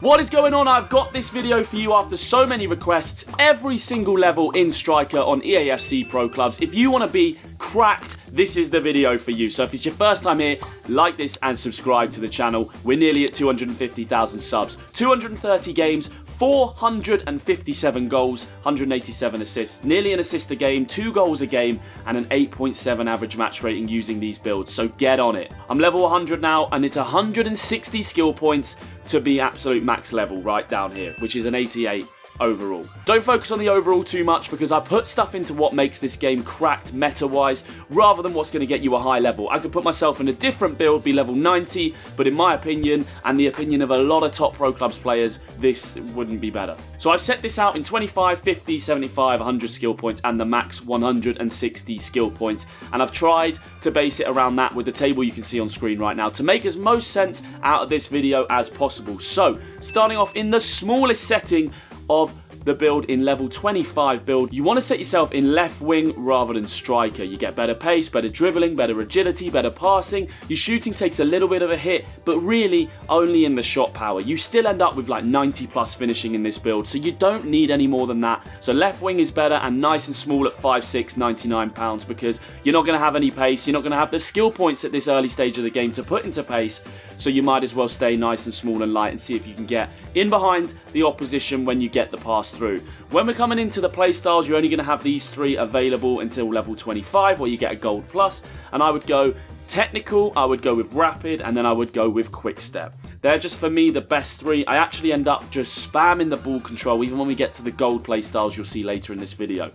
What is going on? I've got this video for you after so many requests. Every single level in Striker on EAFC Pro Clubs. If you want to be cracked, this is the video for you. So if it's your first time here, like this and subscribe to the channel. We're nearly at 250,000 subs. 230 games, 457 goals, 187 assists. Nearly an assist a game, 2 goals a game, and an 8.7 average match rating using these builds. So get on it. I'm level 100 now, and it's 160 skill points to be absolute max level right down here, which is an 88 overall. Don't focus on the overall too much because I put stuff into what makes this game cracked meta-wise rather than what's going to get you a high level. I could put myself in a different build, be level 90, but in my opinion, and the opinion of a lot of top Pro Clubs players, this wouldn't be better. So I've set this out in 25, 50, 75, 100 skill points and the max 160 skill points. And I've tried to base it around that with the table you can see on screen right now to make as most sense out of this video as possible. So starting off in the smallest setting of the build in level 25 build, you want to set yourself in left wing rather than striker. You get better pace, better dribbling, better agility, better passing. Your shooting takes a little bit of a hit, but really only in the shot power. You still end up with like 90 plus finishing in this build, so you don't need any more than that. So left wing is better and nice and small at 5'6", 99 pounds because you're not going to have any pace. You're not going to have the skill points at this early stage of the game to put into pace, so you might as well stay nice and small and light and see if you can get in behind the opposition when you get the pass through. When we're coming into the playstyles, you're only going to have these 3 available until level 25 where you get a gold plus, and I would go technical, I would go with rapid, and then I would go with quick step. They're just for me the best 3. I actually end up just spamming the ball control even when we get to the gold playstyles you'll see later in this video.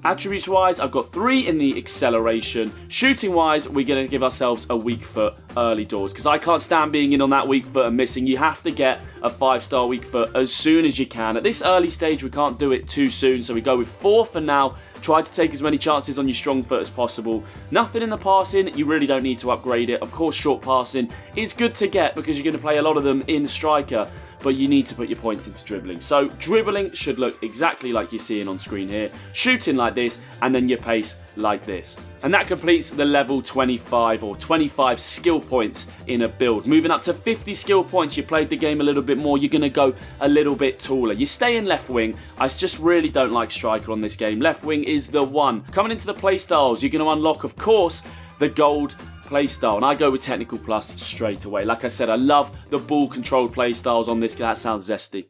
Attributes wise, I've got 3 in the acceleration. Shooting wise, we're going to give ourselves a weak foot early doors because I can't stand being in on that weak foot and missing. You have to get a 5-star weak foot as soon as you can. At this early stage, we can't do it too soon, so we go with 4 for now. Try to take as many chances on your strong foot as possible. Nothing in the passing, you really don't need to upgrade it. Of course, short passing is good to get because you're going to play a lot of them in striker, but you need to put your points into dribbling. So dribbling should look exactly like you're seeing on screen here. Shooting like this, and then your pace like this. And that completes the level 25 or 25 skill points in a build. Moving up to 50 skill points, you played the game a little bit more, you're going to go a little bit taller. You stay in left wing. I just really don't like striker on this game. Left wing is the one. Coming into the playstyles, you're going to unlock, of course, the gold playstyle, and I go with technical plus straight away. Like I said, I love the ball control playstyles on this. That sounds zesty.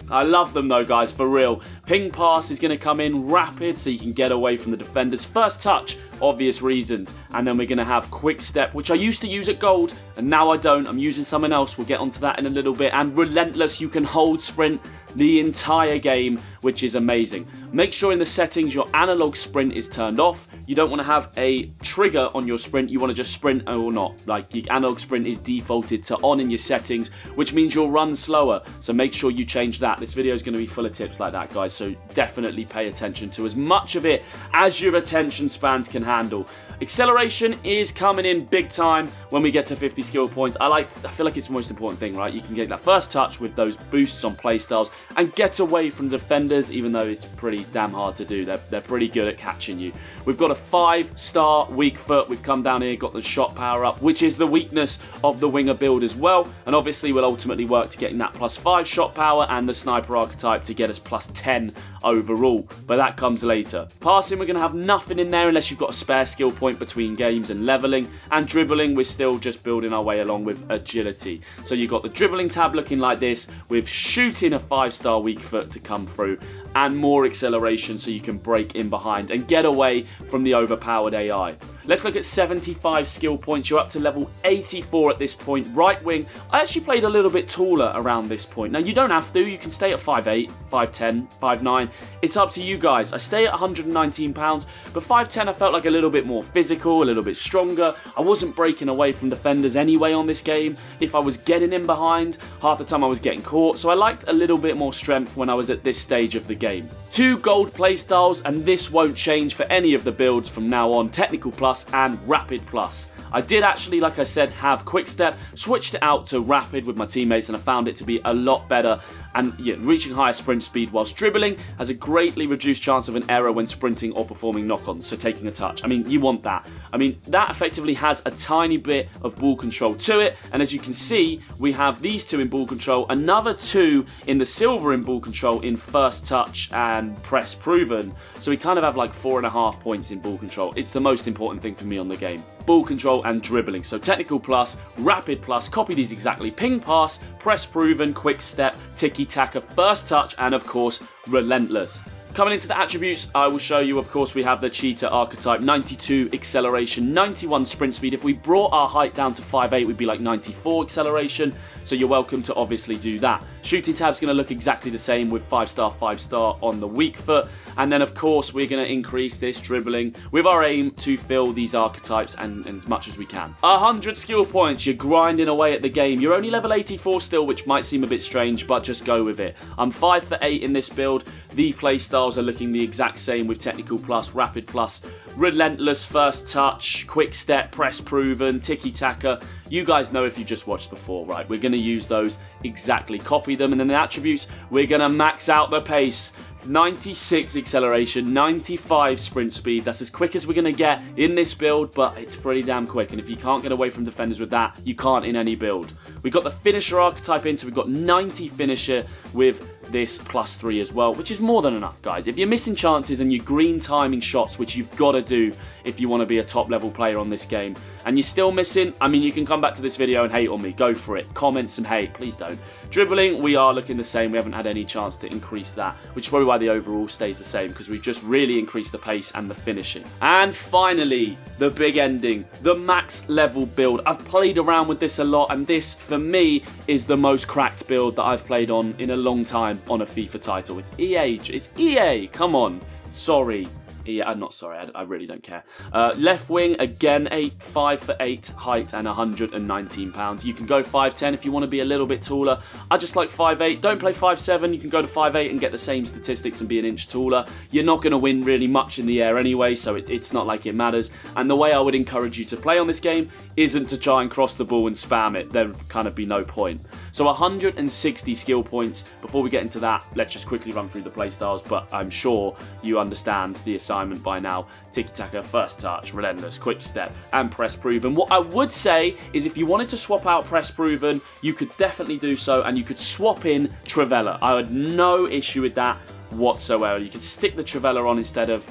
I love them though, guys, for real. Ping pass is going to come in rapid so you can get away from the defenders. First touch, obvious reasons. And then we're going to have quick step, which I used to use at gold and now I don't. I'm using someone else. We'll get onto that in a little bit. And relentless, you can hold sprint the entire game, which is amazing. Make sure in the settings your analog sprint is turned off. You don't want to have a trigger on your sprint. You want to just sprint or not. Like your analog sprint is defaulted to on in your settings, which means you'll run slower. So make sure you change that. This video is going to be full of tips like that, guys. So definitely pay attention to as much of it as your attention spans can handle. Acceleration is coming in big time when we get to 50 skill points. I feel like it's the most important thing, right? You can get that first touch with those boosts on playstyles and get away from defenders, even though it's pretty damn hard to do. They're pretty good at catching you. We've got a 5-star weak foot. We've come down here, got the shot power up, which is the weakness of the winger build as well. And obviously we'll ultimately work to getting that +5 shot power and the sniper archetype to get us +10 overall. But that comes later. Passing, we're going to have nothing in there unless you've got a spare skill point between games, and leveling and dribbling, we're still just building our way along with agility. So you've got the dribbling tab looking like this, with shooting a 5-star weak foot to come through, and more acceleration so you can break in behind and get away from the overpowered AI. Let's look at 75 skill points. You're up to level 84 at this point. Right wing, I actually played a little bit taller around this point. Now, you don't have to. You can stay at 5'8", 5'10", 5'9". It's up to you guys. I stay at 119 pounds, but 5'10" I felt like a little bit more physical, a little bit stronger. I wasn't breaking away from defenders anyway on this game. If I was getting in behind, half the time I was getting caught. So I liked a little bit more strength when I was at this stage of the game. 2 gold playstyles, and this won't change for any of the builds from now on. Technical plus and rapid plus. I did actually, like I said, have quick step, switched it out to rapid with my teammates, and I found it to be a lot better and reaching higher sprint speed whilst dribbling has a greatly reduced chance of an error when sprinting or performing knock-ons, so taking a touch. I mean, you want that. I mean, that effectively has a tiny bit of ball control to it, and as you can see, we have these two in ball control, another two in the silver in ball control in first touch and press proven, so we kind of have like 4.5 points in ball control. It's the most important thing for me on the game. Ball control and dribbling. So technical plus, rapid plus, copy these exactly. Ping pass, press proven, quick step, tiki-taka, first touch, and of course, relentless. Coming into the attributes, I will show you, of course, we have the cheetah archetype, 92 acceleration, 91 sprint speed. If we brought our height down to 5'8", we'd be like 94 acceleration, so you're welcome to obviously do that. Shooting tab's going to look exactly the same with 5-star, 5-star on the weak foot. And then, of course, we're going to increase this dribbling with our aim to fill these archetypes and as much as we can. 100 skill points. You're grinding away at the game. You're only level 84 still, which might seem a bit strange, but just go with it. I'm 5'8" in this build. The playstyles are looking the exact same with technical plus, rapid plus, relentless, first touch, quick step, press proven, tiki-taka. You guys know if you just watched before, right? We're going to use those exactly, copy them, and then the attributes, we're going to max out the pace. 96 acceleration, 95 sprint speed. That's as quick as we're going to get in this build, but it's pretty damn quick. And if you can't get away from defenders with that, you can't in any build. We've got the finisher archetype in, so we've got 90 finisher with this +3 as well, which is more than enough, guys. If you're missing chances and you're green timing shots, which you've got to do if you want to be a top level player on this game, and you're still missing, I mean, you can come back to this video and hate on me. Go for it. Comment some hate. Please don't. Dribbling, we are looking the same. We haven't had any chance to increase that, which is probably why the overall stays the same, because we've just really increased the pace and the finishing. And finally, the big ending, the max level build. I've played around with this a lot, and this, for me, is the most cracked build that I've played on in a long time on a FIFA title. It's EA. It's EA. Come on. Sorry. Yeah, I'm not sorry, I really don't care. Left wing, again, 5'8" height and 119 pounds. You can go 5'10" if you want to be a little bit taller. I just like 5'8". Don't play 5'7". You can go to 5'8" and get the same statistics and be an inch taller. You're not going to win really much in the air anyway, so it's not like it matters. And the way I would encourage you to play on this game isn't to try and cross the ball and spam it. There would kind of be no point. So 160 skill points. Before we get into that, let's just quickly run through the playstyles, but I'm sure you understand the assignment by now. Tiki-taka, first touch, relentless, quick step, and press proven. What I would say is if you wanted to swap out press proven, you could definitely do so, and you could swap in Trivella. I had no issue with that whatsoever. You could stick the Trivella on instead of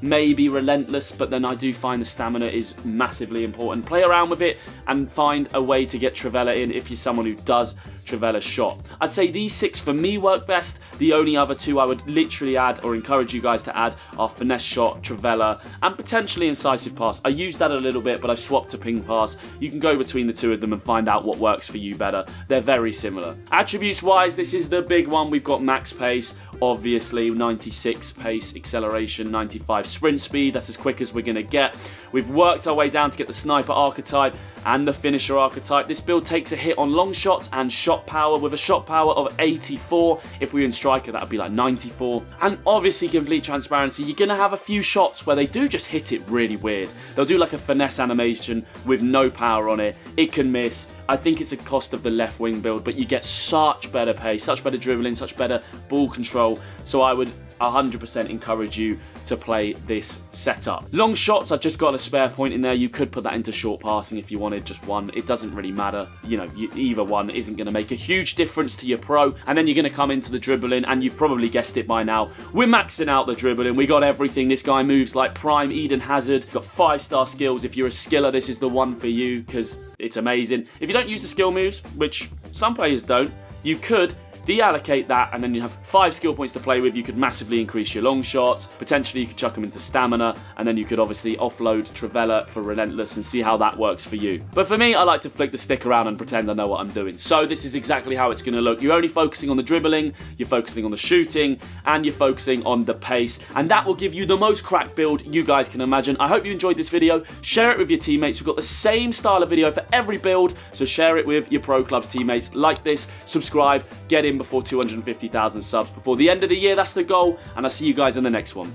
maybe relentless, but then I do find the stamina is massively important. Play around with it and find a way to get Trivella in if you're someone who does Trivella's shot. I'd say these 6 for me work best. The only other 2 I would literally add or encourage you guys to add are finesse shot, Trivella, and potentially incisive pass. I use that a little bit, but I've swapped to ping pass. You can go between the 2 of them and find out what works for you better. They're very similar. Attributes wise, this is the big one. We've got max pace, obviously 96 pace, acceleration, 95 sprint speed. That's as quick as we're going to get. We've worked our way down to get the sniper archetype and the finisher archetype. This build takes a hit on long shots and shot power with a shot power of 84. If we were in striker, that would be like 94. And obviously, complete transparency, you're going to have a few shots where they do just hit it really weird. They'll do like a finesse animation with no power on it. It can miss. I think it's a cost of the left wing build, but you get such better pace, such better dribbling, such better ball control. So I would 100% encourage you to play this setup. Long shots, I've just got a spare point in there. You could put that into short passing if you wanted just one. It doesn't really matter. You know, either one isn't going to make a huge difference to your pro. And then you're going to come into the dribbling, and you've probably guessed it by now. We're maxing out the dribbling. We got everything. This guy moves like prime Eden Hazard. Got 5-star skills. If you're a skiller, this is the one for you because it's amazing. If you don't use the skill moves, which some players don't, you could deallocate that, and then you have 5 skill points to play with. You could massively increase your long shots. Potentially, you could chuck them into stamina, and then you could obviously offload Trivella for relentless and see how that works for you. But for me, I like to flick the stick around and pretend I know what I'm doing. So this is exactly how it's going to look. You're only focusing on the dribbling, you're focusing on the shooting, and you're focusing on the pace, and that will give you the most cracked build you guys can imagine. I hope you enjoyed this video. Share it with your teammates. We've got the same style of video for every build, so share it with your Pro Clubs teammates. Like this, subscribe, get in before 250,000 subs before the end of the year. That's the goal, and I'll see you guys in the next one.